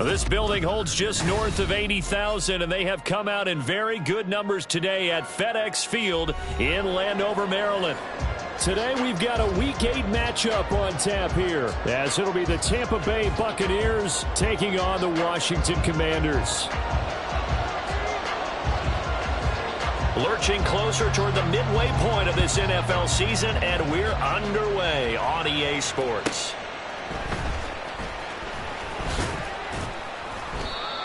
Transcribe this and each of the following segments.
This building holds just north of 80,000, and they have come out in very good numbers today at FedEx Field in Landover, Maryland. Today we've got a Week 8 matchup on tap here, as it'll be the Tampa Bay Buccaneers taking on the Washington Commanders. Lurching closer toward the midway point of this NFL season, and we're underway on EA Sports.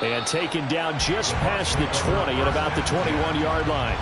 And taken down just past the 20 at about the 21-yard line.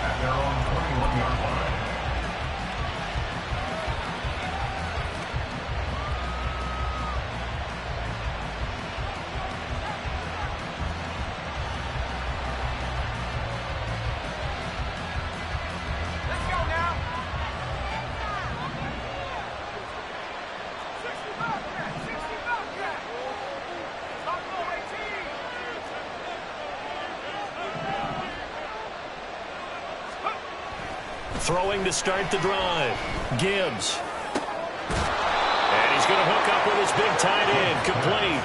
Throwing to start the drive. Gibbs. And he's going to hook up with his big tight end. Complete.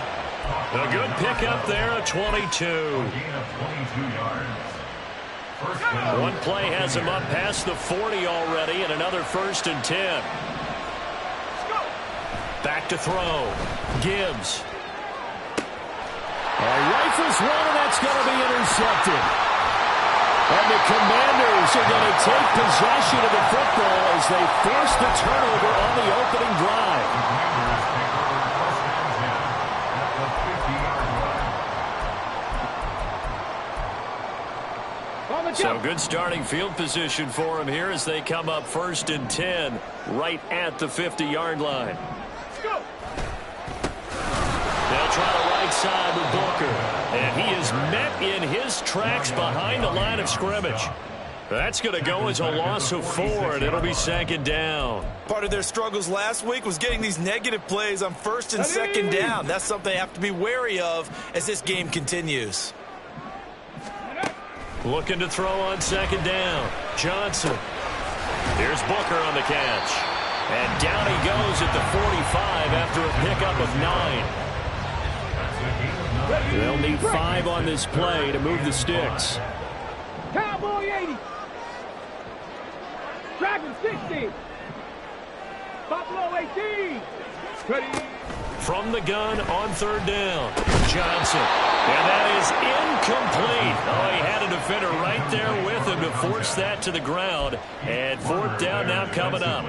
A good pickup there, a 22. One play has him up past the 40 already, and another 1st and 10. Back to throw. Gibbs. Rifles one, and that's going to be intercepted. And the Commanders are going to take possession of the football as they force the turnover on the opening drive. So good starting field position for them here as they come up 1st and 10 right at the 50-yard line. They'll try the right side with Booker. And he is met in his tracks behind the line of scrimmage. That's going to go as a loss of 4, and it'll be 2nd down. Part of their struggles last week was getting these negative plays on 1st and 2nd down. That's something they have to be wary of as this game continues. Looking to throw on 2nd down. Johnson. Here's Booker on the catch. And down he goes at the 45 after a pickup of 9. They'll need 5 on this play to move the sticks. Cowboy 80. Dragon 60. Buffalo 18. Ready. From the gun on 3rd down. Johnson. And that is incomplete. Oh, he had a defender right there with him to force that to the ground. And 4th down now coming up.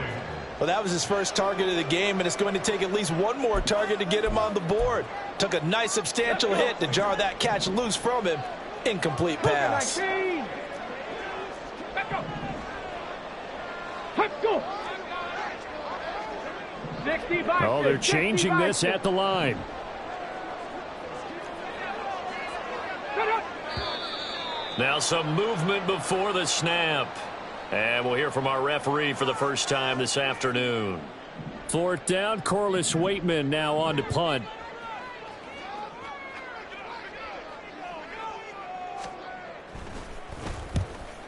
Well, that was his first target of the game, and it's going to take at least one more target to get him on the board. Took a nice substantial hit to jar that catch loose from him. Incomplete pass. Let's go. Let's go. 65. Oh, they're changing this at the line. Now some movement before the snap. And we'll hear from our referee for the first time this afternoon. 4th down, Corliss Waitman now on to punt.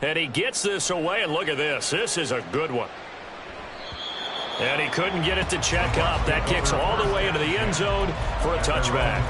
And he gets this away, and look at this. This is a good one. And he couldn't get it to check up. That kicks all the way into the end zone for a touchback.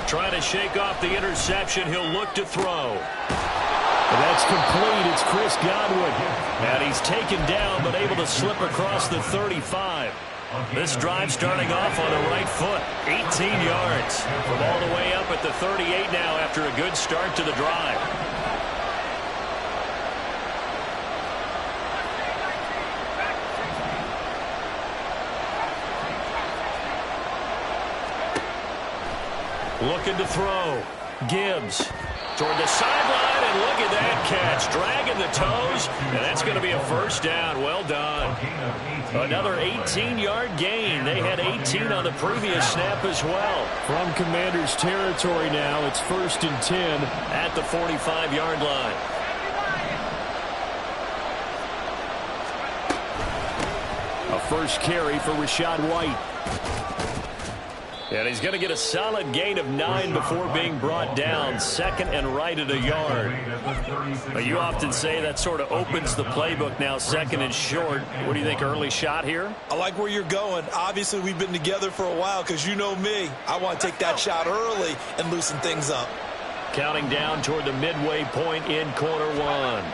Trying to shake off the interception. He'll look to throw. And that's complete. It's Chris Godwin. And he's taken down but able to slip across the 35. This drive starting off on the right foot. 18 yards from all the way up at the 38 now after a good start to the drive. Looking to throw. Gibbs toward the sideline, and look at that catch. Dragging the toes, and that's going to be a 1st down. Well done. Another 18-yard gain. They had 18 on the previous snap as well. From Commanders territory now, it's 1st and 10 at the 45-yard line. first carry for Rachaad White. And he's going to get a solid gain of 9 before being brought down. Second and right at a yard. But you often say that sort of opens the playbook now, second and short. What do you think, early shot here? I like where you're going. Obviously, we've been together for a while because you know me. I want to take that shot early and loosen things up. Counting down toward the midway point in quarter one.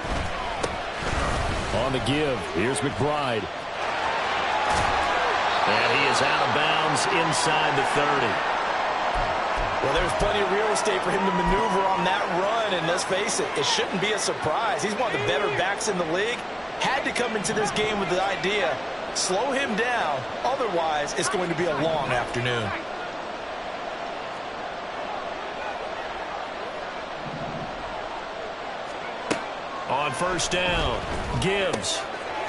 On the give, here's McBride. And he is out of bounds inside the 30. Well, there's plenty of real estate for him to maneuver on that run, and let's face it, it shouldn't be a surprise. He's one of the better backs in the league. Had to come into this game with the idea, slow him down, otherwise it's going to be a long afternoon. On first down, Gibbs.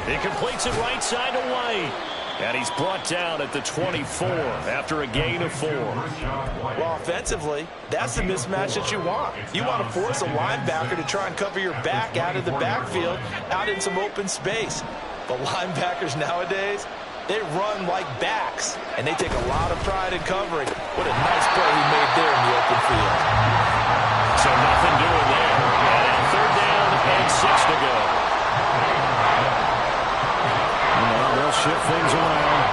He completes it right side to White. And he's brought down at the 24 after a gain of 4. Well, offensively, that's the mismatch that you want. You want to force a linebacker to try and cover your back out of the backfield, out in some open space. But linebackers nowadays, they run like backs, and they take a lot of pride in covering. What a nice play he made there in the open field. So nothing doing there. And third down and 6 to go. They'll shift things around.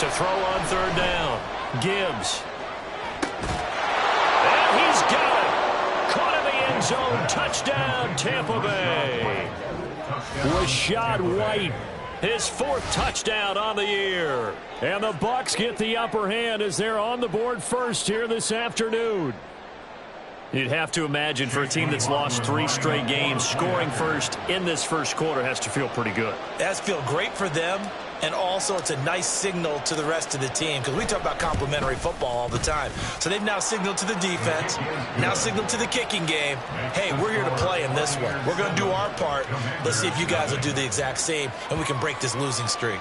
To throw on third down, Gibbs. And he's got it. Caught in the end zone. Touchdown, Tampa Bay. Rachaad White, his 4th touchdown on the year. And the Bucs get the upper hand as they're on the board first here this afternoon. You'd have to imagine for a team that's lost 3 straight games, scoring first in this first quarter has to feel pretty good. It has to feel great for them, and also it's a nice signal to the rest of the team because we talk about complimentary football all the time. So they've now signaled to the defense, now signaled to the kicking game, hey, we're here to play in this one. We're going to do our part. Let's see if you guys will do the exact same, and we can break this losing streak.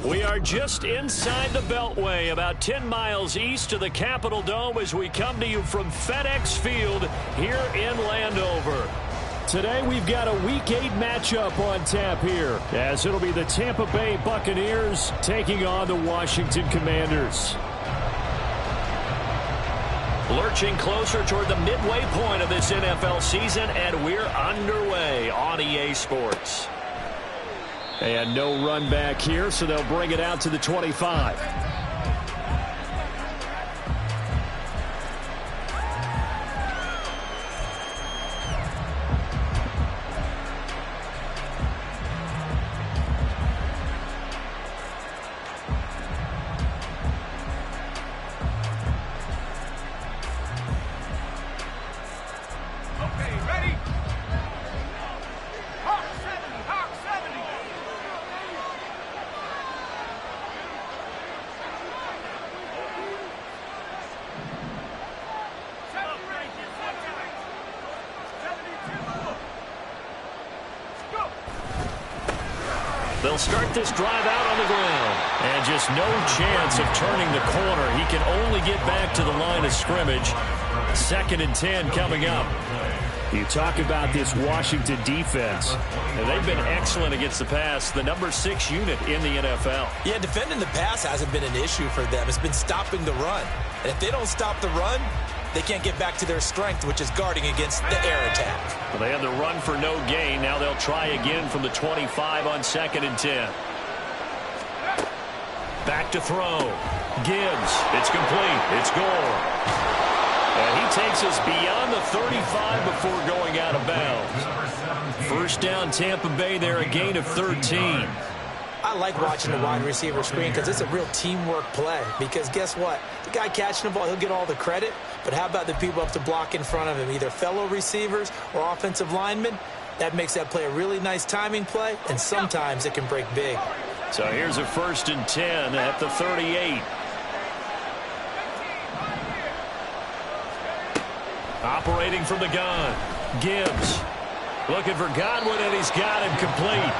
We are just inside the Beltway, about 10 miles east of the Capitol Dome as we come to you from FedEx Field here in Landover. Today we've got a Week 8 matchup on tap here, as it'll be the Tampa Bay Buccaneers taking on the Washington Commanders. Lurching closer toward the midway point of this NFL season, and we're underway on EA Sports. And no run back here, so they'll bring it out to the 25. They'll start this drive out on the ground. And just no chance of turning the corner. He can only get back to the line of scrimmage. 2nd and 10 coming up. You talk about this Washington defense. And they've been excellent against the pass. The number 6 unit in the NFL. Yeah, defending the pass hasn't been an issue for them. It's been stopping the run. And if they don't stop the run, they can't get back to their strength, which is guarding against the air attack. Well, they had the run for no gain. Now they'll try again from the 25 on 2nd and 10. Back to throw. Gibbs. It's complete. It's goal. And he takes us beyond the 35 before going out of bounds. First down, Tampa Bay there, a gain of 13. I like watching the wide receiver screen because it's a real teamwork play. Because guess what? The guy catching the ball, he'll get all the credit. But how about the people up to block in front of him, either fellow receivers or offensive linemen? That makes that play a really nice timing play, and sometimes it can break big. So here's a 1st and 10 at the 38. Operating from the gun. Gibbs looking for Godwin, and he's got him complete.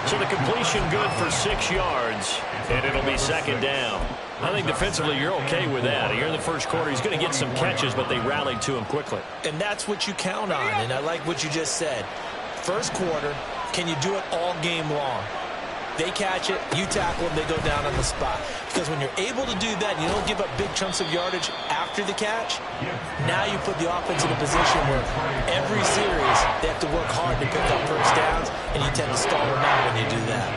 So the completion good for 6 yards, and it'll be 2nd down. I think defensively you're okay with that. Here in the first quarter, he's going to get some catches, but they rallied to him quickly. And that's what you count on, and I like what you just said. First quarter, can you do it all game long? They catch it, you tackle them, they go down on the spot. Because when you're able to do that, and you don't give up big chunks of yardage after the catch, now you put the offense in a position where every series they have to work hard to pick up first downs, and you tend to stall them out when you do that.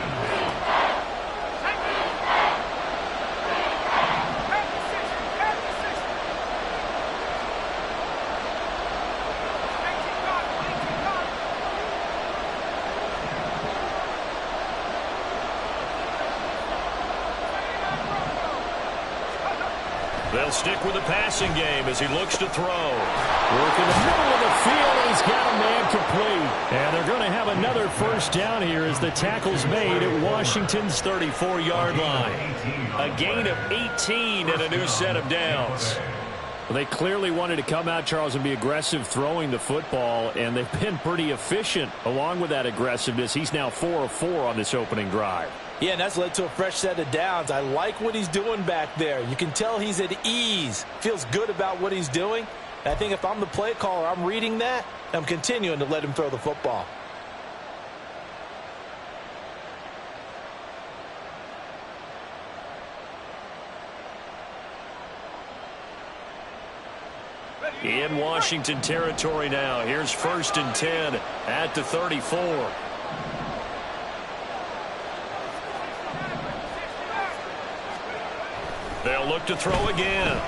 They'll stick with the passing game as he looks to throw. Work in the middle of the field, and he's got a man complete. And they're going to have another first down here as the tackle's made at Washington's 34-yard line. A gain of 18 and a new set of downs. Well, they clearly wanted to come out, Charles, and be aggressive throwing the football, and they've been pretty efficient along with that aggressiveness. He's now 4 of 4 on this opening drive. Yeah, and that's led to a fresh set of downs. I like what he's doing back there. You can tell he's at ease. Feels good about what he's doing. And I think if I'm the play caller, I'm reading that, I'm continuing to let him throw the football. In Washington territory now. Here's 1st and 10 at the 34. They'll look to throw again.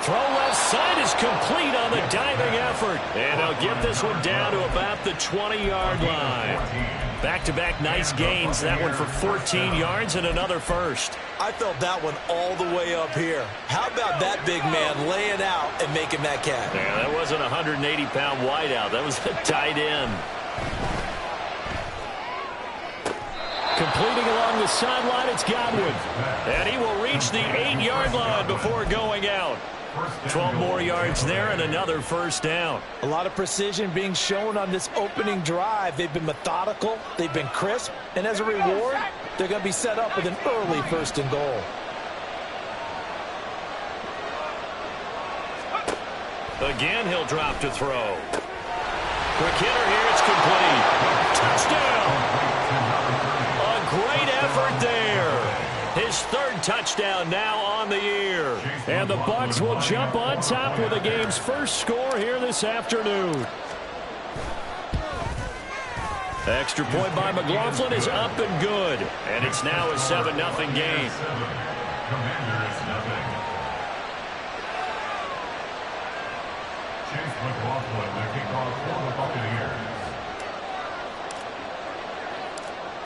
Throw left side is complete on the diving effort. And they'll get this one down to about the 20-yard line. Back-to-back nice gains. That one for 14 yards and another first. I felt that one all the way up here. How about that big man laying out and making that catch? Yeah, that wasn't a 180-pound wideout. That was a tight end. Completing along the sideline, it's Godwin. And he will reach the 8-yard line before going out. 12 more yards there and another first down. A lot of precision being shown on this opening drive. They've been methodical, they've been crisp, and as a reward, they're going to be set up with an early first and goal. Again, he'll drop to throw. Quick hitter here, it's complete. Touchdown! A great effort there. His third touchdown now on the year. And the Bucs will jump on top with the game's first score here this afternoon. Extra point by McLaughlin is up and good. And it's now a 7-0 game.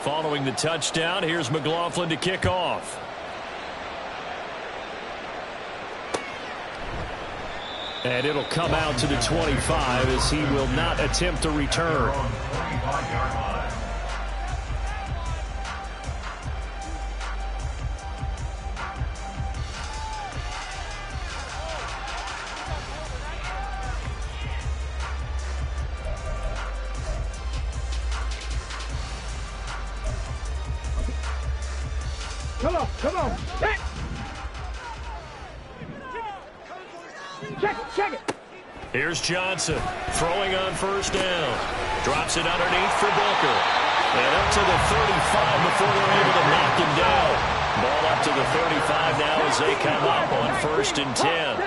Following the touchdown, here's McLaughlin to kick off. And it'll come out to the 25 as he will not attempt a return. Come on. Check it. Here's Johnson throwing on first down. Drops it underneath for Booker. And up to the 35 before they're able to knock him down. Ball up to the 35 now as they come up on 1st and 10.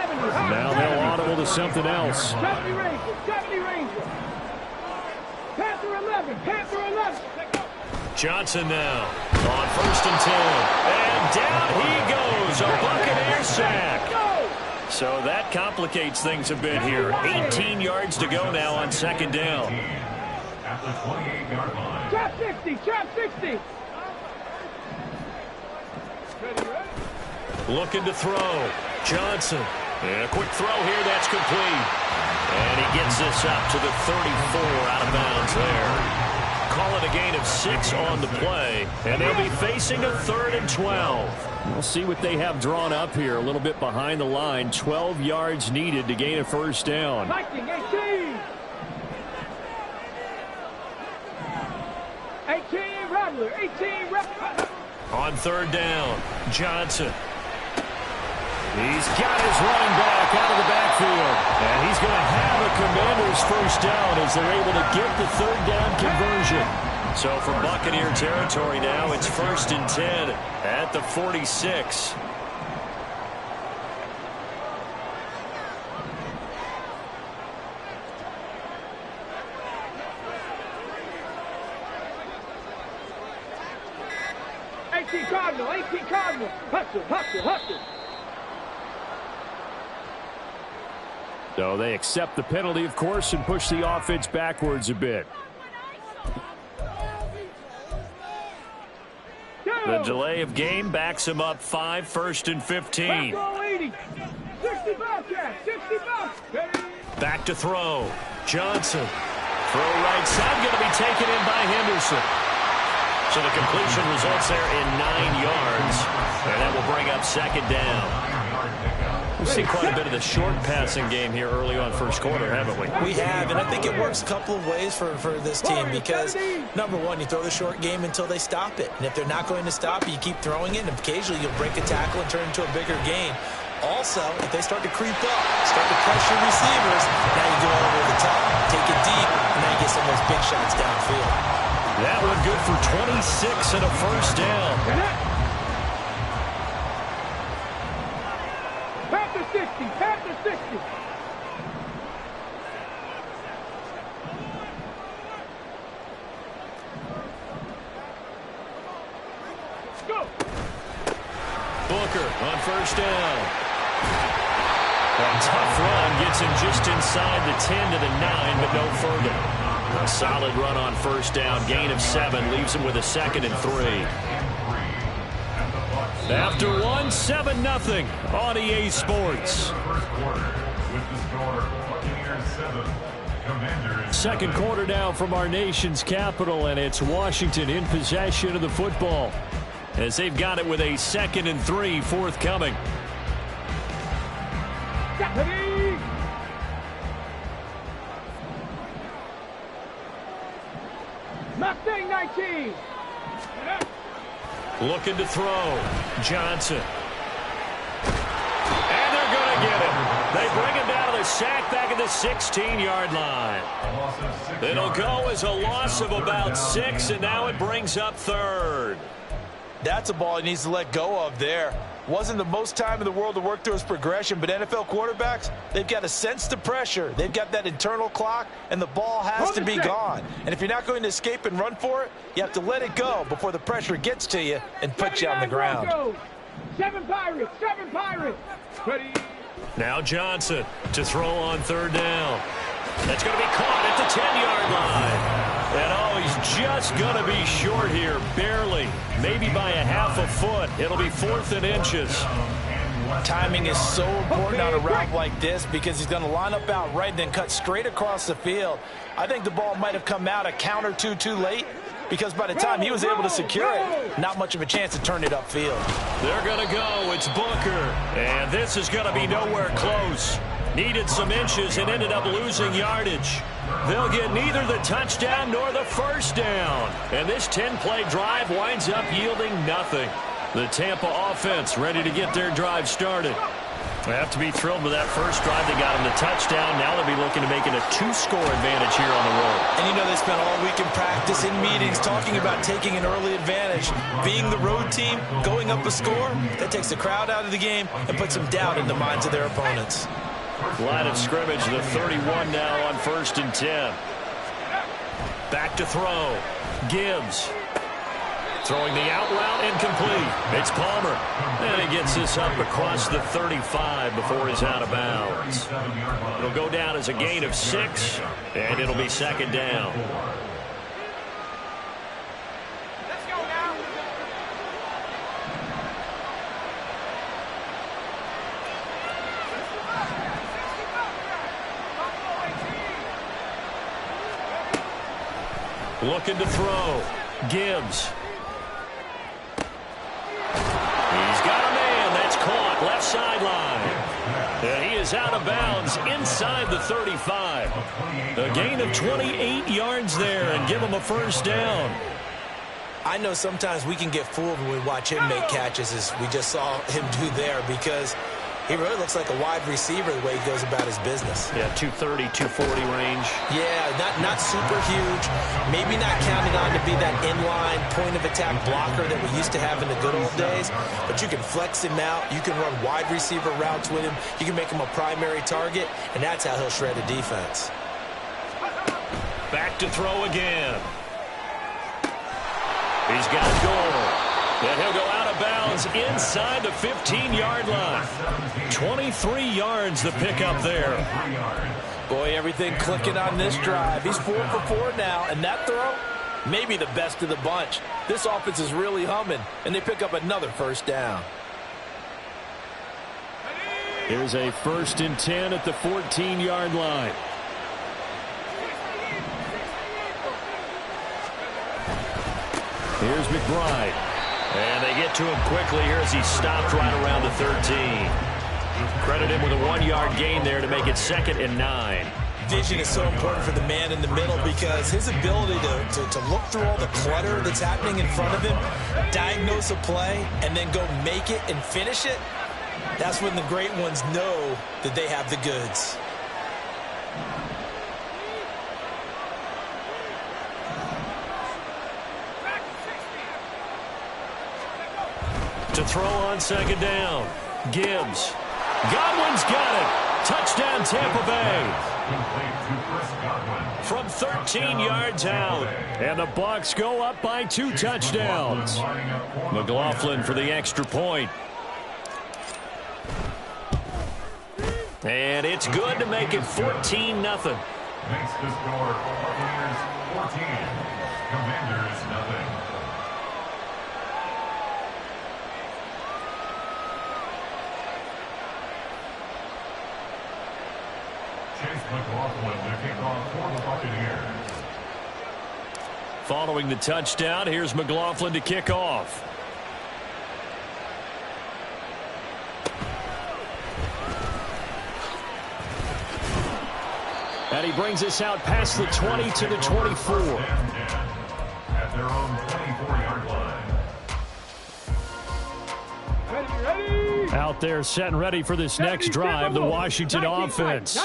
Now they'll audible to something else. 70 Rangers. Panther 11. Johnson now on 1st and 10. And down he goes. A Buccaneer sack. So that complicates things a bit here. 18 yards to go now on 2nd down. At the 28-yard line. Trap 60. Looking to throw. Johnson. And a quick throw here. That's complete. And he gets this up to the 34 out of bounds there. Call it a gain of 6 on the play. And they'll be facing a 3rd and 12. We'll see what they have drawn up here. A little bit behind the line. 12 yards needed to gain a first down. 18 Rattler. On 3rd down, Johnson. He's got his running back out of the backfield. And he's going to have a Commander's first down as they're able to get the 3rd down conversion. So for Buccaneer territory now, it's 1st and 10 at the 46. Cardinal. Hustle. So they accept the penalty, of course, and push the offense backwards a bit. The delay of game backs him up 5, 1st and 15. 60 Back to throw. Johnson. Throw right side, going to be taken in by Henderson. So the completion results there in 9 yards. And that will bring up 2nd down. We've seen quite a bit of the short passing game here early on first quarter, haven't we? We have, and I think it works a couple of ways for this team because, number one, you throw the short game until they stop it. And if they're not going to stop it, you keep throwing it, and occasionally you'll break a tackle and turn it into a bigger gain. Also, if they start to creep up, start to pressure receivers, now you go over the top, take it deep, and now you get some of those big shots downfield. That one good for 26 and a first down. Panther 60. Go. Booker on first down. A tough run gets him just inside the 10 to the 9, but no further. A solid run on first down. Gain of 7 leaves him with a 2nd and 3. After 1, 7-0 on EA Sports. Second quarter now from our nation's capital, and it's Washington in possession of the football as they've got it with a 2nd and 3 forthcoming. Ready. Mustang 19. Looking to throw. Johnson. And they're going to get him. They bring him down to the sack back at the 16-yard line. It'll go as a loss of about 6, and now it brings up third. That's a ball he needs to let go of there. Wasn't the most time in the world to work through his progression, but NFL quarterbacks, they've got to sense the pressure. They've got that internal clock, and the ball has to be gone. And if you're not going to escape and run for it, you have to let it go before the pressure gets to you and puts you on the ground. 7 Pirates, 7 Pirates. Ready. Now Johnson to throw on third down. That's going to be caught at the 10-yard line. And oh, he's just going to be short here, barely, maybe by a half a foot. It'll be 4th and inches. Timing is so important on a route like this because he's going to line up out right and then cut straight across the field. I think the ball might have come out a count or two too late because by the time he was able to secure it, not much of a chance to turn it upfield. They're going to go. It's Booker. And this is going to be nowhere close. Needed some inches and ended up losing yardage. They'll get neither the touchdown nor the first down. And this 10-play drive winds up yielding nothing. The Tampa offense ready to get their drive started. They have to be thrilled with that first drive. They got them the touchdown. Now they'll be looking to make it a 2-score advantage here on the road. And you know they spent all week in practice, in meetings, talking about taking an early advantage. Being the road team, going up a score, that takes the crowd out of the game and puts some doubt in the minds of their opponents. Line of scrimmage, the 31 now on 1st and 10. Back to throw. Gibbs. Throwing the out route, incomplete. It's Palmer. And he gets this up across the 35 before he's out of bounds. It'll go down as a gain of 6, and it'll be 2nd down. Looking to throw. Gibbs. He's got a man. That's caught. Left sideline. And he is out of bounds inside the 35. A gain of 28 yards there and give him a first down. I know sometimes we can get fooled when we watch him make catches, as we just saw him do there, because he really looks like a wide receiver the way he goes about his business. Yeah, 230, 240 range. Yeah, not super huge. Maybe not counted on to be that inline point-of-attack blocker that we used to have in the good old days. But you can flex him out. You can run wide receiver routes with him. You can make him a primary target, and that's how he'll shred a defense. Back to throw again. He's got a goal. And he'll go out of bounds inside the 15-yard line. 23 yards the pickup there. Boy, everything clicking on this drive. He's 4 for 4 now, and that throw, maybe the best of the bunch. This offense is really humming, and they pick up another first down. Here's a 1st and 10 at the 14-yard line. Here's McBride. And they get to him quickly here as he stopped right around the 13. Credit him with a 1-yard gain there to make it 2nd and 9. Vision is so important for the man in the middle because his ability to look through all the clutter that's happening in front of him, diagnose a play, and then go make it and finish it, that's when the great ones know that they have the goods. To throw on 2nd down. Gibbs. Godwin's got it. Touchdown, Tampa Bay. From 13 yards out. And the Bucs go up by 2 touchdowns. McLaughlin for the extra point. And it's good to make it 14-0. Makes the score Buccaneers 14, Commanders nothing. McLaughlin to kick off for the Buccaneers. Following the touchdown, here's McLaughlin to kick off. And he brings us out past the 20 to the 24. At their own 24-yard line. Ready. Out there set and ready for this next drive, the Washington offense.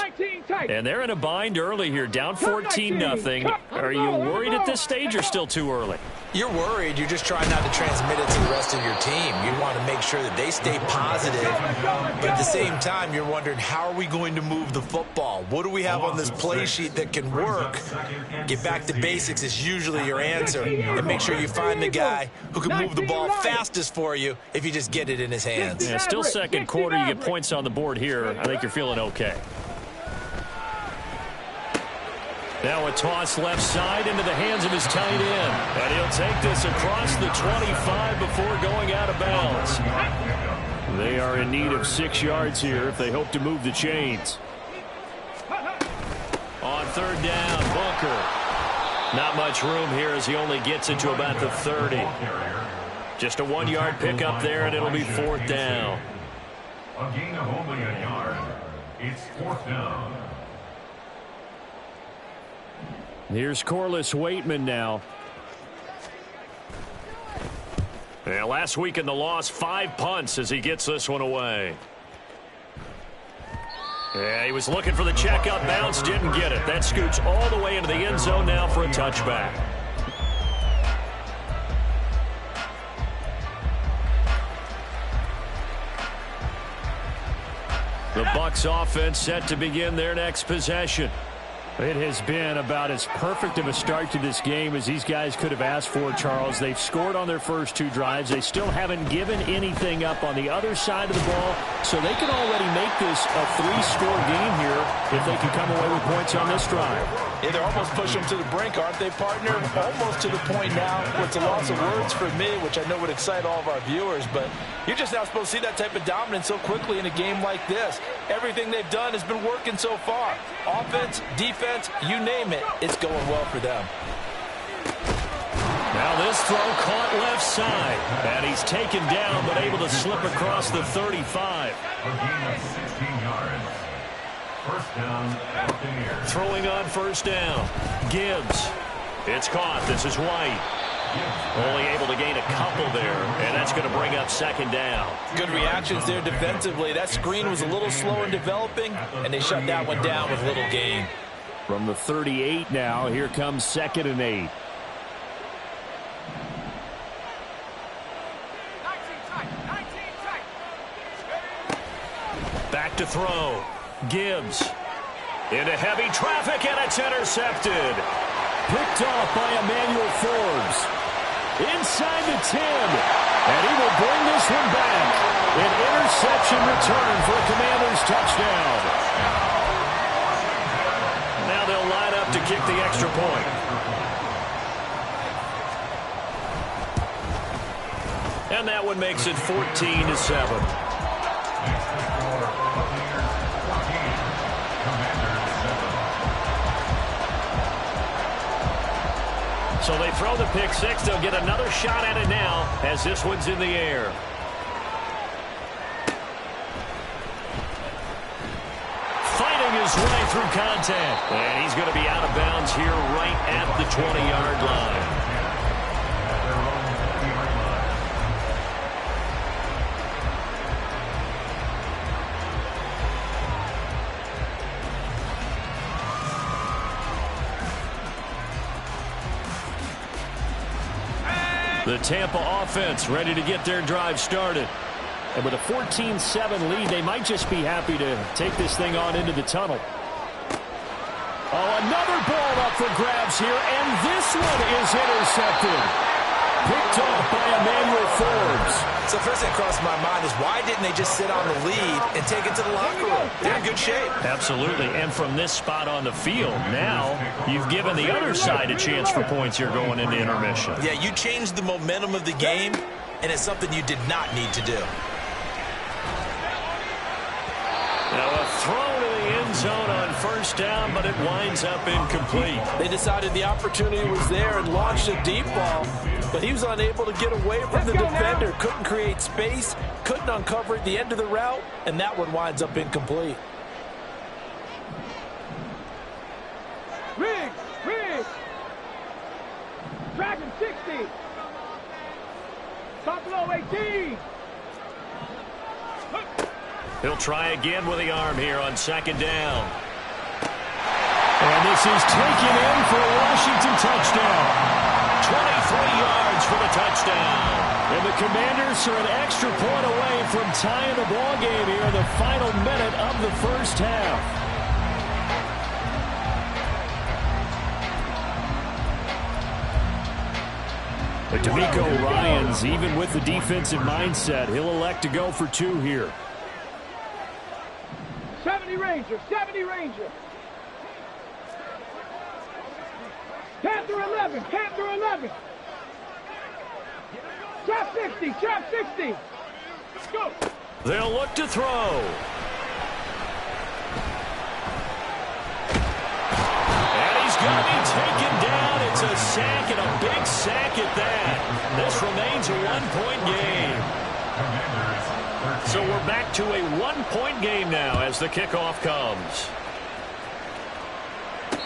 And they're in a bind early here, down 14-0. Are you worried at this stage or still too early? You're worried. You're just trying not to transmit it to the rest of your team. You want to make sure that they stay positive. But at the same time, you're wondering, how are we going to move the football? What do we have on this play sheet that can work? Get back to basics is usually your answer. And make sure you find the guy who can move the ball fastest for you if you just get it in his hands. Yeah, still second quarter. You get points on the board here. I think you're feeling okay. Now a toss left side into the hands of his tight end. And he'll take this across the 25 before going out of bounds. They are in need of 6 yards here if they hope to move the chains. On third down, Booker. Not much room here as he only gets it to about the 30. Just a 1-yard pickup there, and it'll be fourth down. A gain of only a yard. It's fourth down. Here's Corliss Waitman now. Yeah, last week in the loss, 5 punts as he gets this one away. Yeah, he was looking for the check-up bounce, didn't get it. That scoots all the way into the end zone now for a touchback. The Bucs offense set to begin their next possession. It has been about as perfect of a start to this game as these guys could have asked for, Charles. They've scored on their first 2 drives. They still haven't given anything up on the other side of the ball, so they can already make this a 3-score game here if they can come away with points on this drive. Yeah, they're almost pushing them to the brink, aren't they, partner? Almost to the point now where it's a loss of words for me, which I know would excite all of our viewers, but you're just not supposed to see that type of dominance so quickly in a game like this. Everything they've done has been working so far. Offense, defense, you name it, it's going well for them. Now this throw caught left side, and he's taken down but able to slip across the 35. A gain of 16 yards. First down, Buccaneers. Throwing on first down, Gibbs. It's caught. This is White. Only able to gain a couple there, and that's going to bring up second down. Good reactions there defensively. That screen was a little slow in developing, and they shut that one down with little gain. From the 38 now, here comes 2nd and 8. Back to throw. Gibbs. Into heavy traffic, and it's intercepted. Picked off by Emmanuel Forbes. Inside the 10. And he will bring this one back. An interception return for a Commanders touchdown. Now they'll line up to kick the extra point. And that one makes it 14-7. So they throw the pick 6. They'll get another shot at it now as this one's in the air. Fighting his way through contact. And he's going to be out of bounds here right at the 20-yard line. The Tampa offense ready to get their drive started. And with a 14-7 lead, they might just be happy to take this thing on into the tunnel. Oh, another ball up for grabs here, and this one is intercepted. Picked off by Emmanuel Forbes. So first thing that crossed my mind is, why didn't they just sit on the lead and take it to the locker room? They're in good shape. Absolutely, and from this spot on the field, now you've given the other side a chance for points here going into intermission. Yeah, you changed the momentum of the game, and it's something you did not need to do. Now a throw to the end zone on first down, but it winds up incomplete. They decided the opportunity was there and launched a deep ball, but he was unable to get away from the defender. Couldn't create space, couldn't uncover at the end of the route, and that one winds up incomplete. 60. Top low 18. He'll try again with the arm here on second down. And this is taken in for a Washington touchdown. 23 yards for the touchdown. And the Commanders are an extra point away from tying the ball game here in the final minute of the first half. But D'Amico Ryans, even with the defensive mindset, he'll elect to go for two here. 70 Ranger, 70 Ranger. 10 through 11, 10 through 11. Trap 60, trap 60. Let's go. They'll look to throw. And he's going to be taken down. It's a sack, and a big sack at that. This remains a one-point game. So we're back to a one-point game now as the kickoff comes.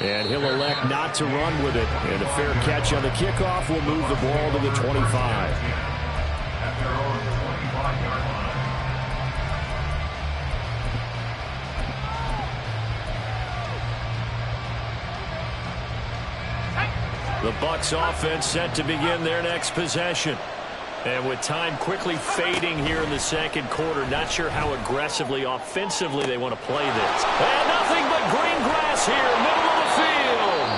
And he'll elect not to run with it. And a fair catch on the kickoff will move the ball to the 25. At their own 25-yard line. The Bucs offense set to begin their next possession. And with time quickly fading here in the second quarter, not sure how aggressively, offensively they want to play this. And nothing but green grass here, middle of the field.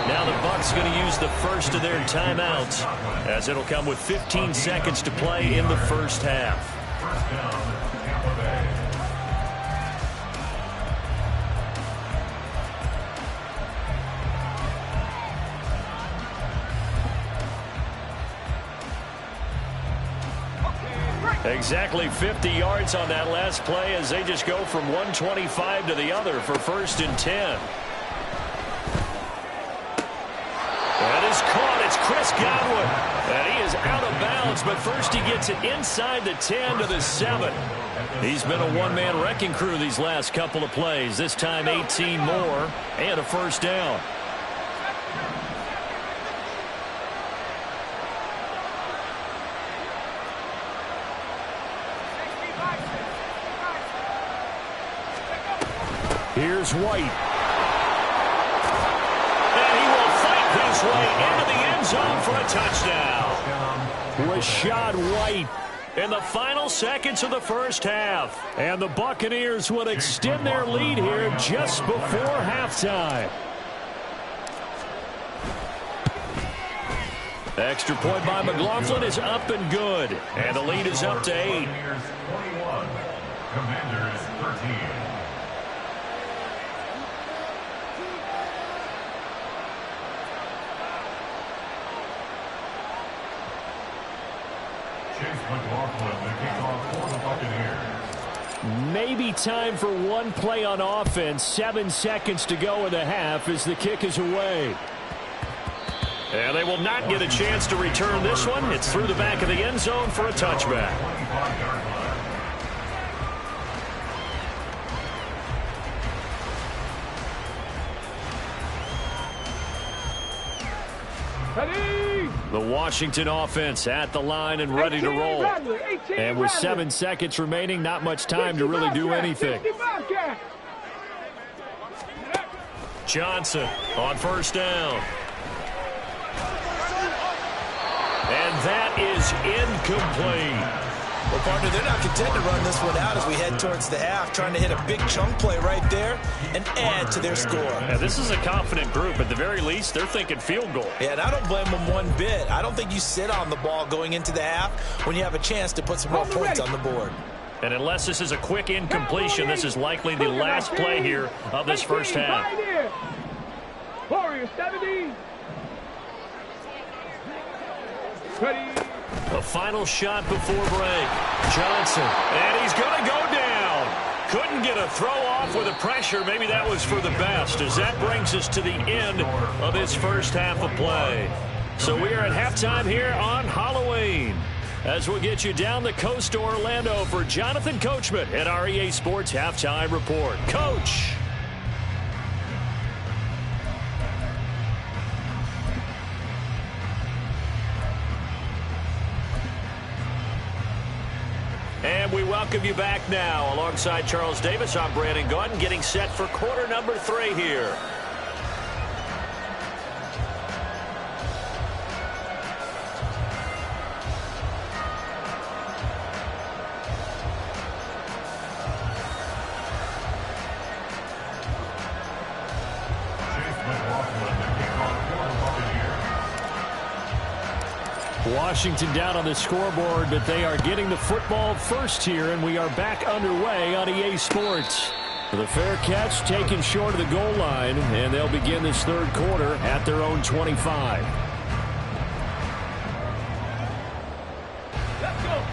Now the Bucs going to use the first of their timeouts, as it'll come with 15 seconds to play in the first half. First down, Tampa Bay. Exactly 50 yards on that last play as they just go from 125 to the other for first and 10. That is caught. It's Chris Godwin. And he is out of bounds, but first he gets it inside the 10 to the 7. He's been a one-man wrecking crew these last couple of plays. This time 18 more and a first down. Here's White. And he will fight his way into the end zone for a touchdown. Rashad White in the final seconds of the first half. And the Buccaneers will extend their lead here just before halftime. Extra point by McLaughlin is up and good. And the lead is up to 8. Buccaneers 21, Commanders 13. Maybe time for one play on offense. 7 seconds to go in the half as the kick is away. And they will not get a chance to return this one. It's through the back of the end zone for a touchback. The Washington offense at the line and ready to roll. And with 7 seconds remaining, not much time to really do anything. Johnson on first down. And that is incomplete. Well, partner, they're not content to run this one out as we head towards the half, trying to hit a big chunk play right there and add to their score. Yeah, this is a confident group. At the very least, they're thinking field goal. Yeah, and I don't blame them one bit. I don't think you sit on the ball going into the half when you have a chance to put some more points on the board. And unless this is a quick incompletion, this is likely the last play here of this first half. Warriors 70. Ready. The final shot before break. Johnson. And he's going to go down. Couldn't get a throw off with the pressure. Maybe that was for the best, as that brings us to the end of this first half of play. So we are at halftime here on Halloween, as we'll get you down the coast to Orlando for Jonathan Coachman at our EA Sports Halftime Report. Coach. And we welcome you back now. Alongside Charles Davis, I'm Brandon Gaudin, getting set for quarter number 3 here. Washington down on the scoreboard, but they are getting the football first here, and we are back underway on EA Sports. The fair catch taken short of the goal line, and they'll begin this third quarter at their own 25.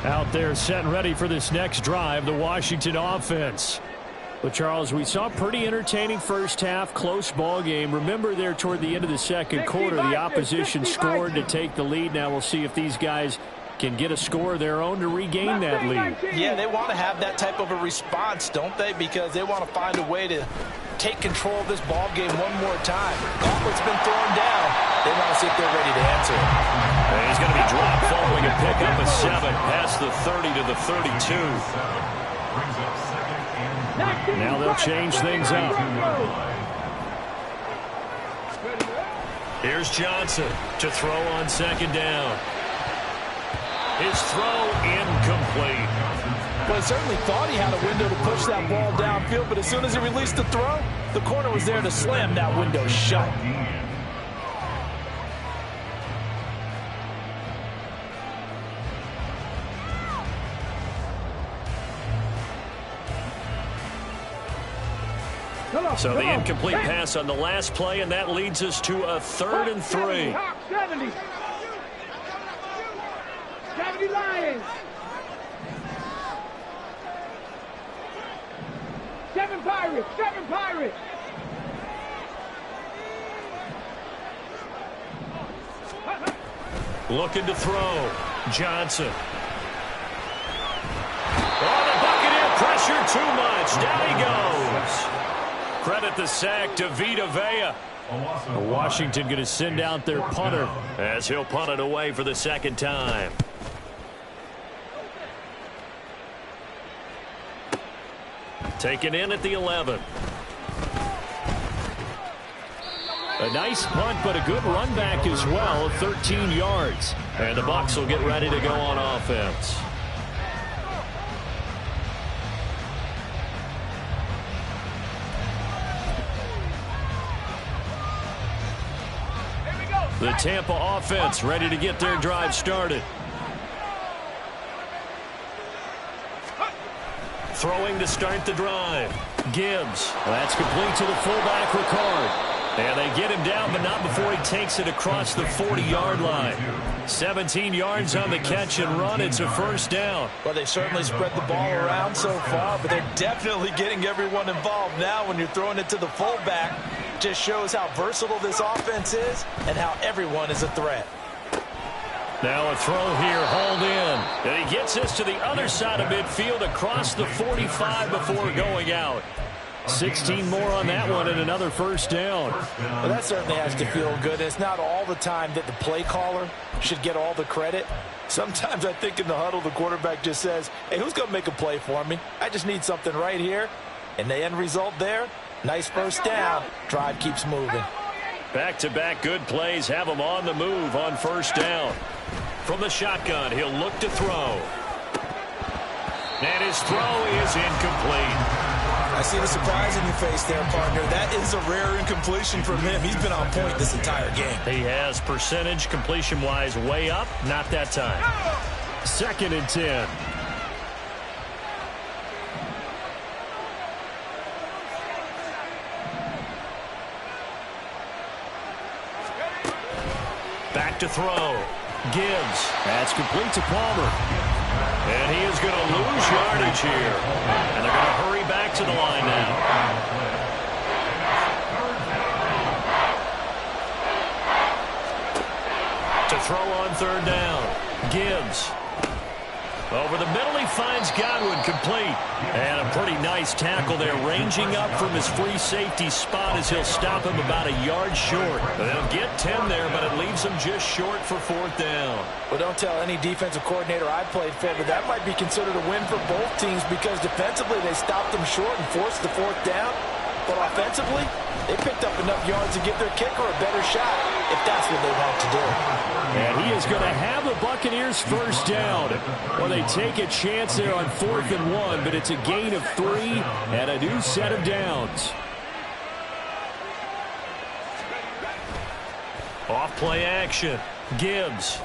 Out there set and ready for this next drive, the Washington offense. But, Charles, we saw a pretty entertaining first half, close ball game. Remember there toward the end of the second quarter, the opposition scored to take the lead. Now we'll see if these guys can get a score of their own to regain that lead. Yeah, they want to have that type of a response, don't they? Because they want to find a way to take control of this ball game one more time. Gauntlet's been thrown down. They want to see if they're ready to answer it. And he's going to be dropped following a pickup of 7 past the 30 to the 32. Now they'll change things up. Here's Johnson to throw on second down. His throw incomplete. Well, he certainly thought he had a window to push that ball downfield, but as soon as he released the throw, the corner was there to slam that window shut. So the incomplete pass on the last play, and that leads us to a 3rd and 3. 70 Lions. 7 Pirates. 7 Pirates. Looking to throw. Johnson. Oh, the Buccaneer pressure too much. Down he goes. Credit the sack to Vita Vea. Washington going to send out their punter as he'll punt it away for the second time. Taken in at the 11. A nice punt, but a good run back as well, 13 yards. And the Bucs will get ready to go on offense. The Tampa offense ready to get their drive started. Throwing to start the drive. Gibbs. That's complete to the fullback, Ricard. And they get him down, but not before he takes it across the 40-yard line. 17 yards on the catch and run. It's a first down. Well, they certainly spread the ball around so far, but they're definitely getting everyone involved now when you're throwing it to the fullback. Just shows how versatile this offense is and how everyone is a threat. Now a throw here, hauled in. And he gets this to the other side of midfield across the 45 before going out. 16 more on that one and another first down. Well, that certainly has to feel good. It's not all the time that the play caller should get all the credit. Sometimes I think in the huddle the quarterback just says, hey, who's going to make a play for me? I just need something right here. And the end result there, nice first down. Drive keeps moving. Back-to-back good plays have him on the move on first down. From the shotgun, he'll look to throw. And his throw is incomplete. I see the surprise in your face there, partner. That is a rare incompletion from him. He's been on point this entire game. He has percentage completion-wise way up. Not that time. 2nd and 10. Back to throw. Gibbs. That's complete to Palmer. And he is going to lose yardage here. And they're going to hurry back to the line now. To throw on 3rd down. Gibbs. Over the middle, he finds Godwin, complete. And a pretty nice tackle there, ranging up from his free safety spot as he'll stop him about a yard short. They'll get 10 there, but it leaves him just short for 4th down. Well, don't tell any defensive coordinator I played for, but that might be considered a win for both teams because defensively they stopped them short and forced the 4th down. But offensively, they picked up enough yards to give their kicker a better shot if that's what they want to do. And he is going to have the Buccaneers 1st down. Well, they take a chance there on 4th and 1, but it's a gain of 3 and a new set of downs. Off play action. Gibbs.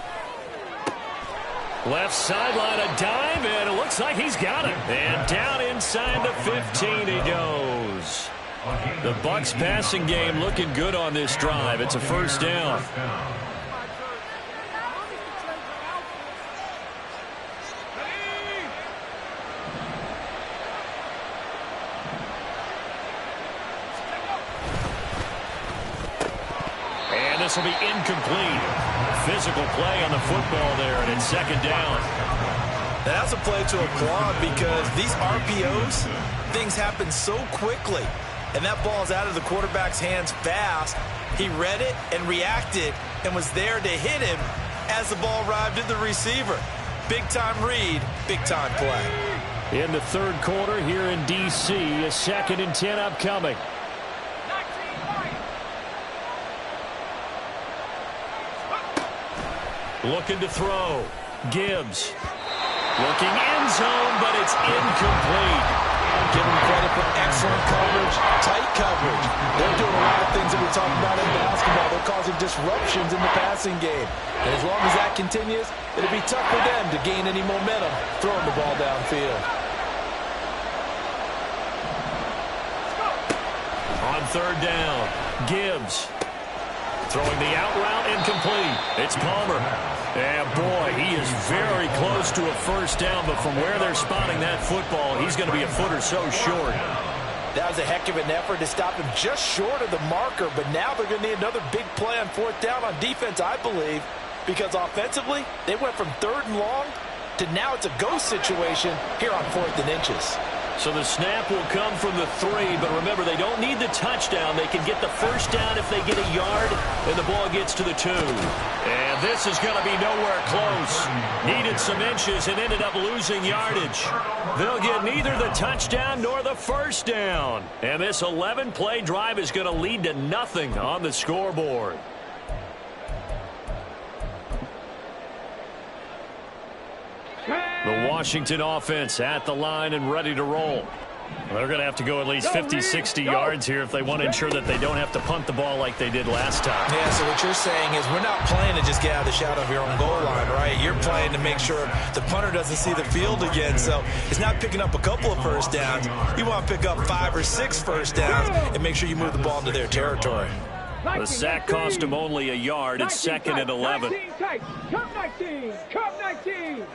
Left sideline, a dive, and it looks like he's got it. And down inside the 15 he goes. The Bucs passing game looking good on this drive. It's a 1st down. And this will be incomplete. Physical play on the football there, and it's 2nd down. That's a play to applaud because these RPOs, things happen so quickly. And that ball is out of the quarterback's hands fast. He read it and reacted and was there to hit him as the ball arrived at the receiver. Big-time read, big-time play. In the 3rd quarter here in D.C., a 2nd and 10 upcoming. Looking to throw. Gibbs. Looking end zone, but it's incomplete. Give them credit for excellent coverage, tight coverage. They're doing a lot of things that we talk about in basketball. They're causing disruptions in the passing game. And as long as that continues, it'll be tough for them to gain any momentum throwing the ball downfield. On 3rd down, Gibbs. Throwing the out route, incomplete. It's Palmer. And boy, he is very close to a 1st down, but from where they're spotting that football, he's going to be a foot or so short. That was a heck of an effort to stop him just short of the marker, but now they're going to need another big play on 4th down on defense, I believe, because offensively, they went from 3rd and long to now it's a go situation here on 4th and inches. So the snap will come from the 3, but remember, they don't need the touchdown. They can get the 1st down if they get a yard, and the ball gets to the 2. And this is going to be nowhere close. Needed some inches and ended up losing yardage. They'll get neither the touchdown nor the 1st down. And this 11-play drive is going to lead to nothing on the scoreboard. The Washington offense at the line and ready to roll. They're going to have to go at least 50, 60 yards here if they want to ensure that they don't have to punt the ball like they did last time. Yeah, so what you're saying is we're not playing to just get out of the shadow of your own goal line, right? You're playing to make sure the punter doesn't see the field again. So it's not picking up a couple of 1st downs. You want to pick up 5 or 6 1st downs and make sure you move the ball into their territory. The sack cost him only a yard. It's 2nd and 11. Come 19, come 19.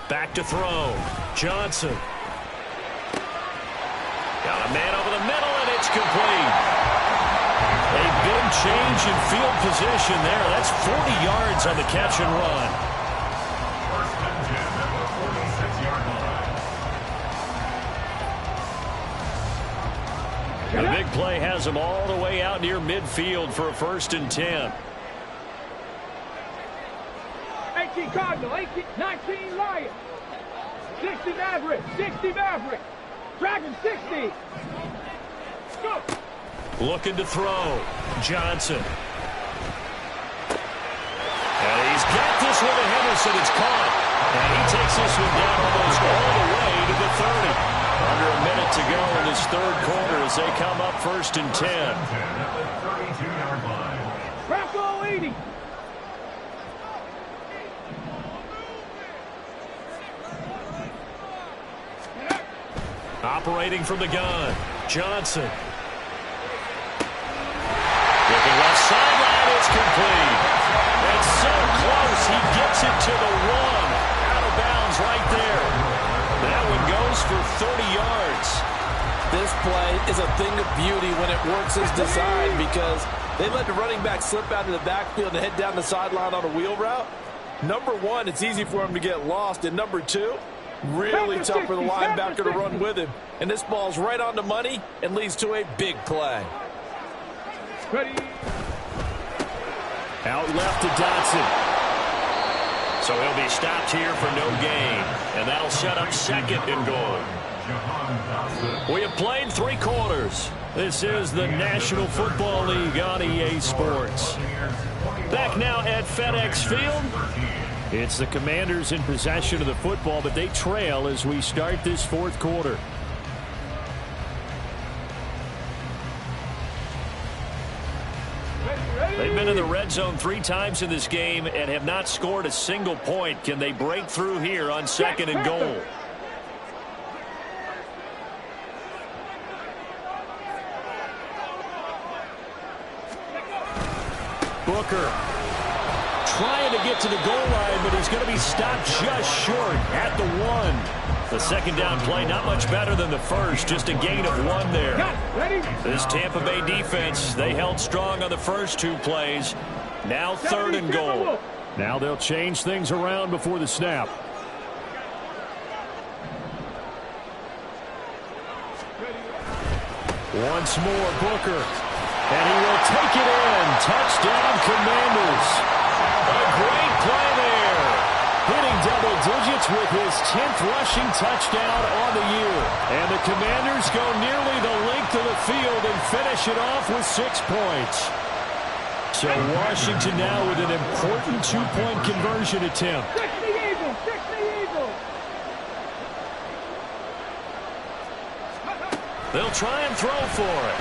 Back to throw. Johnson. Got a man over the middle, and it's complete. A big change in field position there. That's 40 yards on the catch and run. 1st and 10 at the 46-yard line. The big play has them all the way out near midfield for a 1st and 10. 18 Cardinal, 19 Lions. 60 Maverick, 60 Maverick. Dragon 60. Go. Looking to throw. Johnson. And he's got this one to Henderson. It's caught. And he takes this one down almost all the way to the 30. Under a minute to go in this 3rd quarter as they come up 1st and 10. At the 32-yard line. Crackle 80. Operating from the gun. Johnson. Looking left sideline. It's complete. It's so close. He gets it to the 1. Out of bounds right there. That one goes for 30 yards. This play is a thing of beauty when it works as designed because they let the running back slip out of the backfield and head down the sideline on a wheel route. Number one, it's easy for him to get lost. And number two, really tough for the linebacker to run with him. And this ball's right on the money and leads to a big play. Ready. Out left to Dotson. So he'll be stopped here for no gain. And that'll set up second and goal. We have played 3 quarters. This is the National Football League on EA Sports. Back now at FedEx Field. It's the Commanders in possession of the football, but they trail as we start this 4th quarter. They've been in the red zone 3 times in this game and have not scored a single point. Can they break through here on second and goal? Booker trying to get to the goal line, but he's going to be stopped just short at the 1. The second down play not much better than the first, just a gain of 1 there. This Tampa Bay defense, they held strong on the first 2 plays. Now 3rd and goal. Now they'll change things around before the snap. Once more, Booker. And he will take it in. Touchdown, Commanders. A great play there. Hitting double digits with his 10th rushing touchdown on the year. And the Commanders go nearly the length of the field and finish it off with 6 points. So Washington now with an important 2-point conversion attempt. Fix the Eagles. Fix the Eagles. They'll try and throw for it.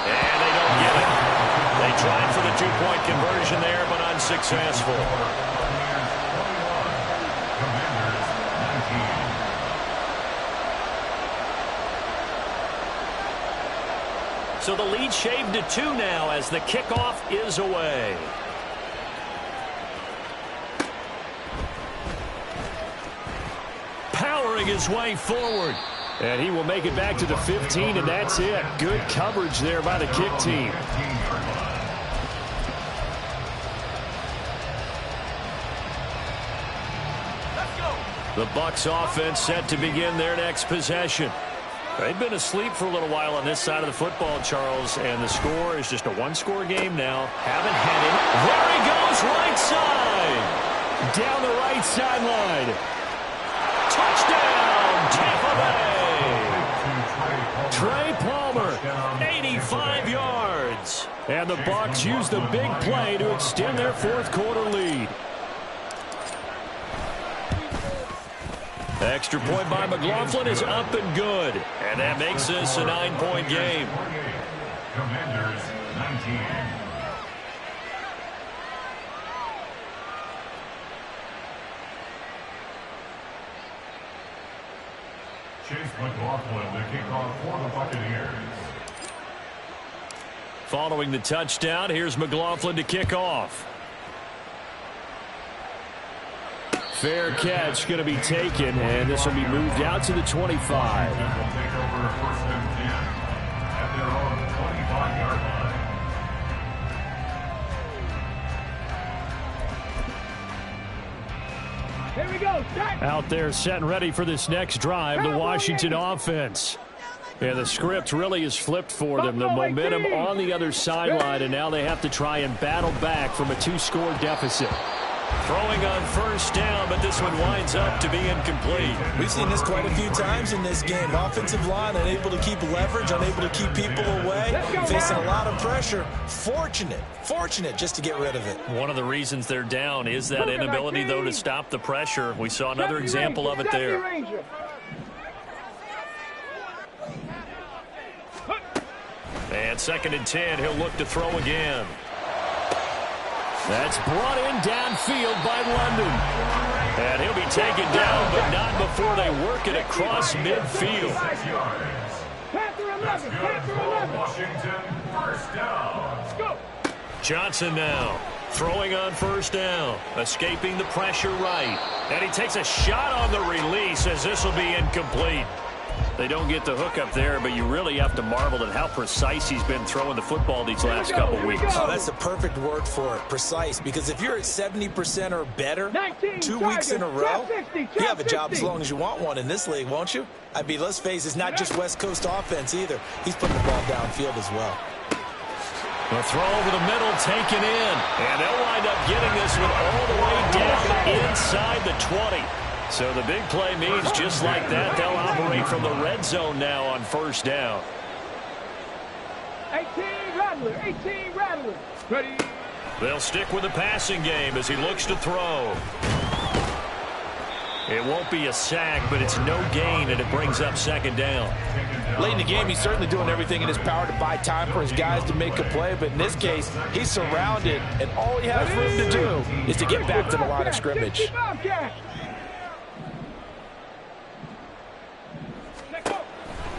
And they don't get it. They tried for the 2-point conversion there, but unsuccessful. So the lead shaved to 2 now as the kickoff is away. Powering his way forward. And he will make it back to the 15, and that's it. Good coverage there by the kick team. The Bucs offense set to begin their next possession. They've been asleep for a little while on this side of the football, Charles, and the score is just a 1-score game now. Haven't had it. There he goes, right side. Down the right sideline. Touchdown, Tampa Bay. Trey Palmer, 85 yards. And the Bucs use the big play to extend their 4th quarter lead. Extra point by McLaughlin is up and good. And that makes this a 9-point game. Commanders 19. Chase McLaughlin, the kickoff for the Buccaneers. Following the touchdown, here's McLaughlin to kick off. Fair catch going to be taken, and this will be moved out to the 25. Will take over 1st and 10 at their own 25-yard line. Here we go. Start. Out there setting ready for this next drive, the Washington offense. Yeah, the script really is flipped for them. The momentum on the other sideline, and now they have to try and battle back from a 2-score deficit. Throwing on 1st down, but this one winds up to be incomplete. We've seen this quite a few times in this game. Offensive line unable to keep leverage, unable to keep people away, facing a lot of pressure. Fortunate just to get rid of it. One of the reasons they're down is that inability, though, to stop the pressure. We saw another example of it there. And 2nd and 10, he'll look to throw again. That's brought in downfield by London. And he'll be taken down, but not before they work it across midfield. Washington, 1st down. Let's go. Johnson now throwing on 1st down, escaping the pressure right. And he takes a shot on the release as this will be incomplete. They don't get the hook up there, but you really have to marvel at how precise he's been throwing the football these last couple weeks. Oh, that's the perfect word for it, precise, because if you're at 70% or better 2 weeks in a row, you have a job as long as you want one in this league, won't you? I mean, let's face it, it's not just West Coast offense either. He's putting the ball downfield as well. The throw over the middle, taken in. And they'll wind up getting this one all the way down inside the 20. So the big play means just like that, they'll operate from the red zone now on first down. 18 Rattler, 18 Rattler. Ready. They'll stick with the passing game as he looks to throw. It won't be a sack, but it's no gain, and it brings up second down. Late in the game, he's certainly doing everything in his power to buy time for his guys to make a play, but in this case, he's surrounded, and all he has room to do is to get back to the line of scrimmage.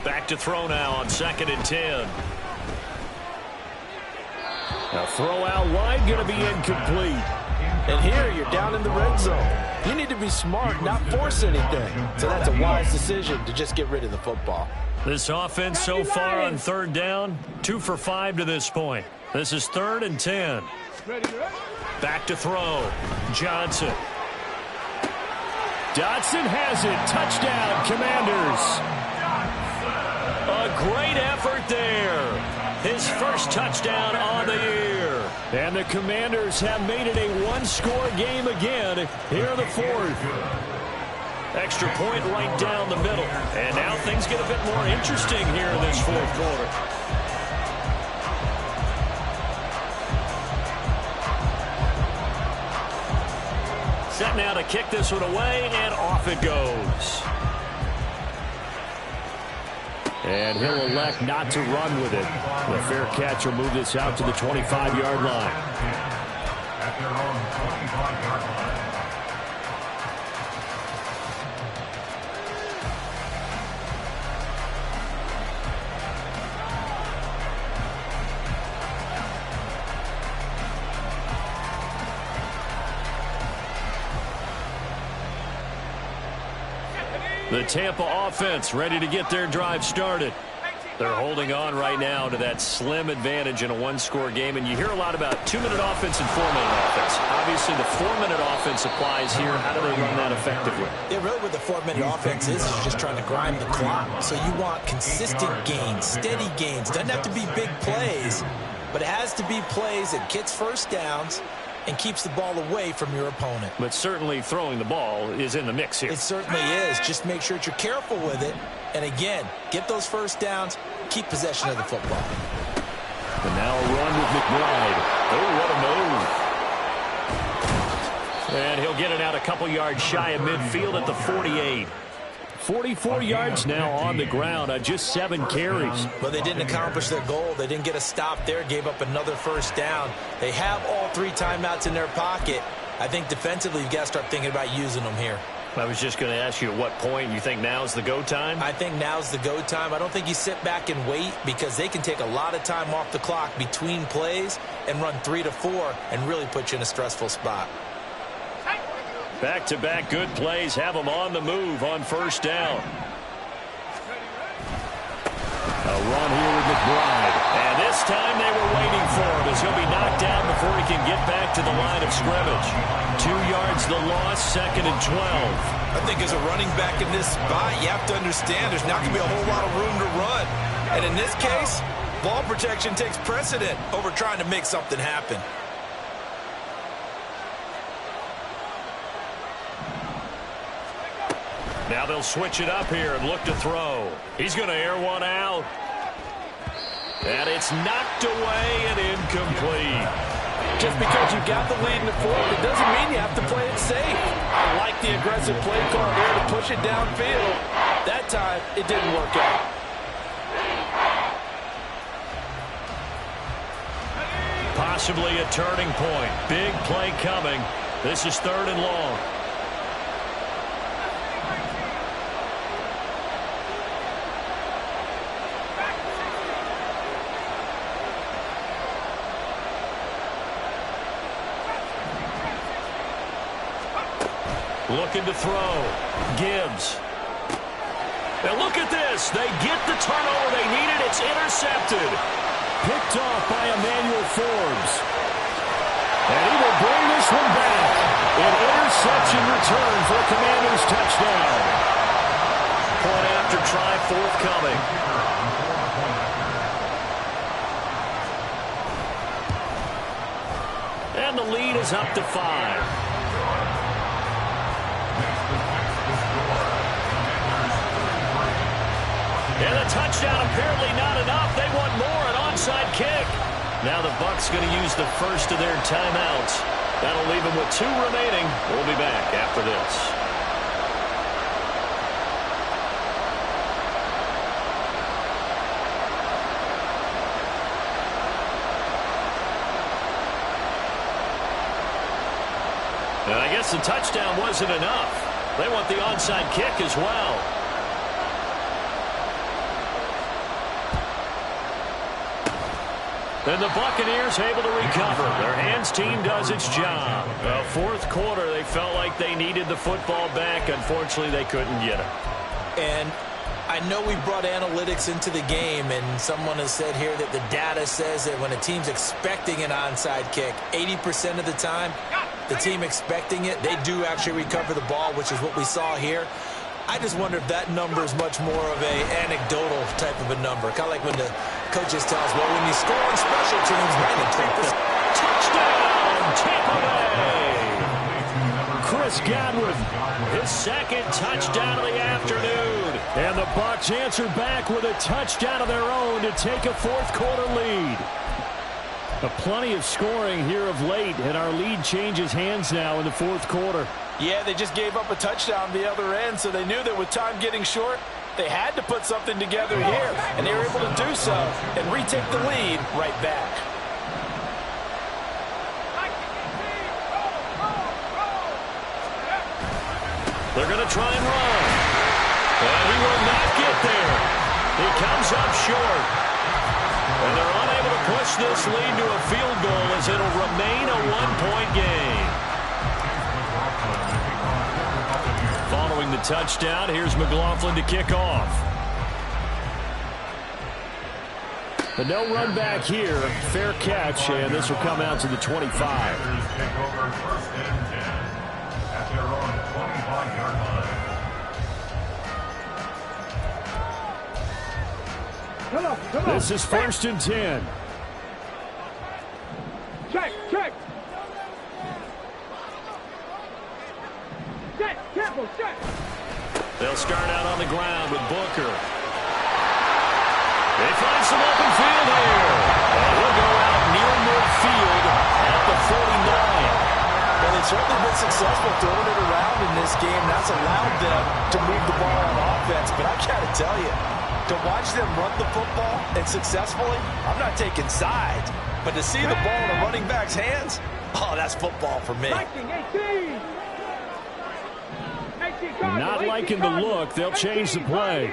Back to throw now on 2nd and 10. Now throw out wide, going to be incomplete. And here, you're down in the red zone. You need to be smart, not force anything. So that's a wise decision to just get rid of the football. This offense so far on 3rd down, 2 for 5 to this point. This is 3rd and 10. Back to throw. Johnson. Dotson has it. Touchdown, Commanders. A great effort there. His first touchdown on the year. And the Commanders have made it a one-score game again here in the 4th. Extra point right down the middle. And now things get a bit more interesting here in this 4th quarter. Set now to kick this one away, and off it goes. And he'll elect not to run with it. The fair catch will move this out to the 25-yard line. At their own 25-yard line. The Tampa offense ready to get their drive started. They're holding on right now to that slim advantage in a one-score game, and you hear a lot about 2-minute offense and 4-minute offense. Obviously, the 4-minute offense applies here. How do they run that effectively? Yeah, really what the 4-minute offense is just trying to grind the clock. So you want consistent gains, steady gains. Doesn't have to be big plays, but it has to be plays that gets first downs and keeps the ball away from your opponent. But certainly throwing the ball is in the mix here. It certainly is. Just make sure that you're careful with it. And again, get those first downs, keep possession of the football. And now a run with McBride. Oh, what a move. And he'll get it out a couple yards shy of midfield at the 48. 44 yards now on the ground on just 7 carries. But they didn't accomplish their goal. They didn't get a stop there, gave up another first down. They have all 3 timeouts in their pocket. I think defensively you've got to start thinking about using them here. I was just going to ask you at what point you think now's the go time? I think now's the go time. I don't think you sit back and wait because they can take a lot of time off the clock between plays and run 3 to 4 and really put you in a stressful spot. Back-to-back good plays have them on the move on first down. A run here with McBride. And this time they were waiting for him as he'll be knocked down before he can get back to the line of scrimmage. 2 yards the loss, 2nd and 12. I think as a running back in this spot, you have to understand there's not going to be a whole lot of room to run. And in this case, ball protection takes precedent over trying to make something happen. Now they'll switch it up here and look to throw. He's going to air one out. And it's knocked away and incomplete. Just because you got the lead in the 4th, it doesn't mean you have to play it safe. I like the aggressive play call here to push it downfield. That time, it didn't work out. Possibly a turning point. Big play coming. This is 3rd and long. Looking to throw. Gibbs. And look at this. They get the turnover they needed. It's intercepted. Picked off by Emmanuel Forbes. And he will bring this one back. An interception return for a Commanders touchdown. Point after try forthcoming. And the lead is up to 5. And a touchdown apparently not enough. They want more, an onside kick. Now the Bucs going to use the first of their timeouts. That'll leave them with 2 remaining. We'll be back after this. And I guess the touchdown wasn't enough. They want the onside kick as well. And the Buccaneers able to recover. Their hands team does its job. Well, fourth quarter, they felt like they needed the football back. Unfortunately, they couldn't get it. And I know we brought analytics into the game, and someone has said here that the data says that when a team's expecting an onside kick, 80% of the time, the team expecting it, they do actually recover the ball, which is what we saw here. I just wonder if that number is much more of a anecdotal type of a number. Kind of like when the coaches tell us, well, when you score on special teams, 93%. Touchdown, Tampa Bay! Chris Godwin, his second touchdown of the afternoon. And the Bucs answer back with a touchdown of their own to take a fourth quarter lead. Plenty of scoring here of late, and our lead changes hands now in the fourth quarter. Yeah, they just gave up a touchdown the other end, so they knew that with time getting short, they had to put something together here, and they were able to do so and retake the lead right back. They're going to try and run. And he will not get there. He comes up short. And they're unable to push this lead to a field goal as it'll remain a one-point game. Following the touchdown, here's McLaughlin to kick off. But no run back here. Fair catch, and this will come out to the 25. Come on. This is 1st and 10. Check. Set, careful, set. They'll start out on the ground with Booker. They find some open field here. And he'll go out near midfield at the 49. Well, they've certainly been successful throwing it around in this game. That's allowed them to move the ball on offense. But I got to tell you, to watch them run the football and successfully, I'm not taking sides. But to see the ball in a running back's hands, oh, that's football for me. 18. Not liking the look. They'll change the play.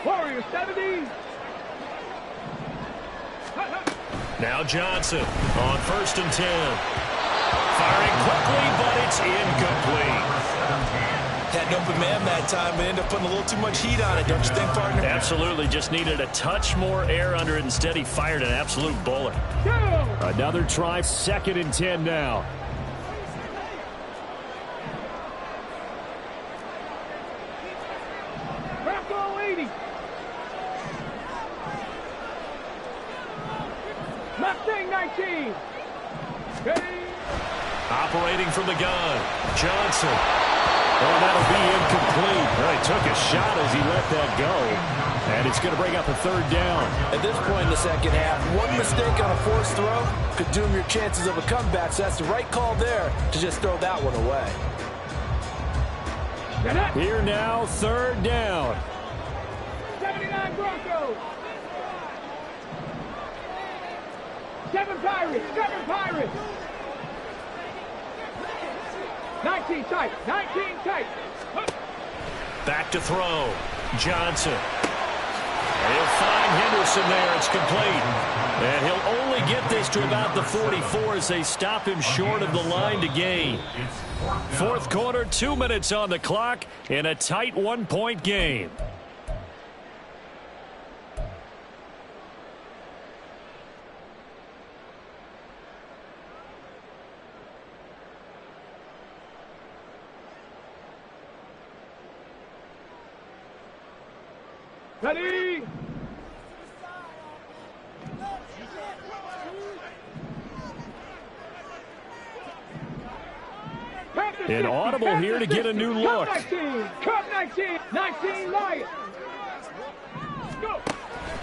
Warrior 70. Now Johnson on 1st and 10. Firing quickly, but it's incomplete. Had an open man that time, but ended up putting a little too much heat on it, don't you think, partner? Absolutely. Just needed a touch more air under it. Instead, he fired an absolute bullet. Another try, 2nd and 10 now. Bravo 80. Mustang 19. Operating from the gun, Johnson. Oh, that'll be incomplete. Well, he took a shot as he let that go. And it's going to bring up a 3rd down. At this point in the second half, one mistake on a forced throw could doom your chances of a comeback. So that's the right call there to just throw that one away. Here now, 3rd down. 79 Broncos. 7 Pirates. 19 tight. Back to throw. Johnson. He'll find Henderson there. It's complete. And he'll only get this to about the 44 as they stop him short of the line to gain. Fourth quarter, 2 minutes on the clock in a tight 1-point game. Ready? An audible here to get a new look. Cut 19. 19 Lions. Go.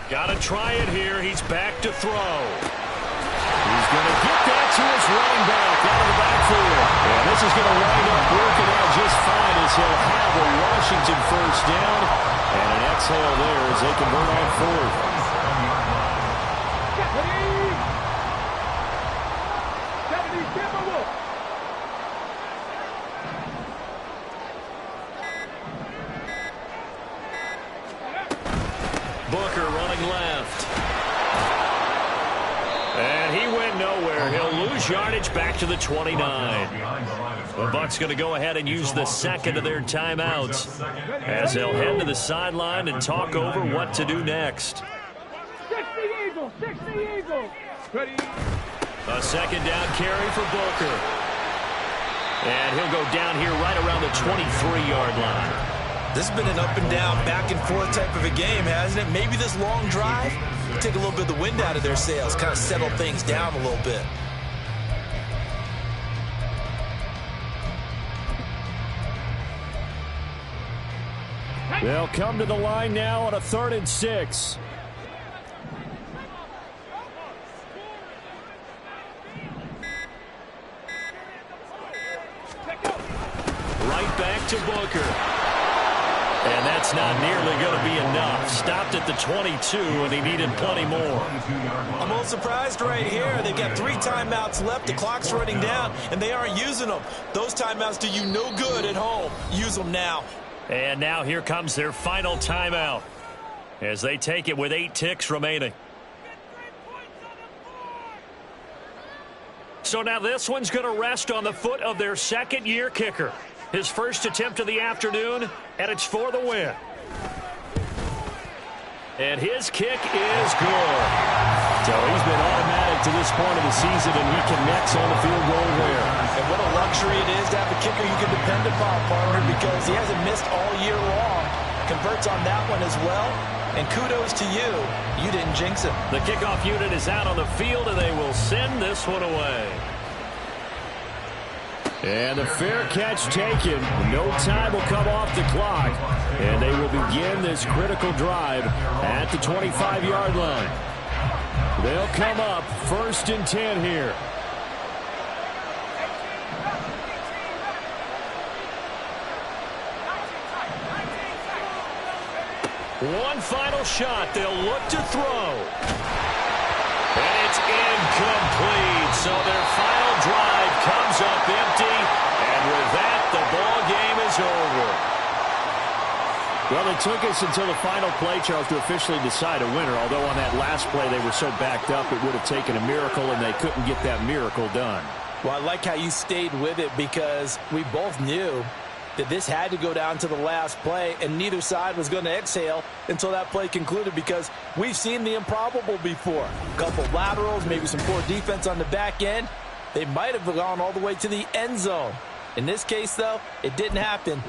Got to try it here. He's back to throw. He's going to get that to his running back out of the backfield. And this is going to wind up working out just fine as he'll have a Washington first down. And an exhale there as they convert on fourth. Booker running left. And he went nowhere. He'll lose yardage back to the 29. The Bucs going to go ahead and use the second of their timeouts as they'll head to the sideline and talk over what to do next. 60 Eagles, 60 Eagles. Ready. A second down carry for Booker. And he'll go down here right around the 23-yard line. This has been an up and down, back and forth type of a game, hasn't it? Maybe this long drive take a little bit of the wind out of their sails, kind of settle things down a little bit. They'll come to the line now on a 3rd and 6. Right back to Booker. And that's not nearly going to be enough. Stopped at the 22, and he needed plenty more. I'm a little surprised right here. They've got 3 timeouts left. The clock's running down, and they aren't using them. Those timeouts do you no good at home. Use them now. And now here comes their final timeout as they take it with 8 ticks remaining. So now this one's going to rest on the foot of their second-year kicker. His first attempt of the afternoon, and it's for the win. And his kick is good. So he's been automatic to this point of the season, and he connects on the field goal there. And what a luxury it is to have a kicker you can depend upon, partner, because he hasn't missed all year long. Converts on that one as well. And kudos to you. You didn't jinx it. The kickoff unit is out on the field, and they will send this one away. And the fair catch taken. No time will come off the clock. And they will begin this critical drive at the 25-yard line. They'll come up 1st and 10 here. One final shot. They'll look to throw. And it's incomplete. So their final drive comes up empty. And with that, the ball game is over. Well, it took us until the final play, Charles, to officially decide a winner. Although on that last play they were so backed up, it would have taken a miracle, and they couldn't get that miracle done. Well, I like how you stayed with it because we both knew that this had to go down to the last play, and neither side was going to exhale until that play concluded because we've seen the improbable before. A couple laterals, maybe some poor defense on the back end. They might have gone all the way to the end zone. In this case, though, it didn't happen.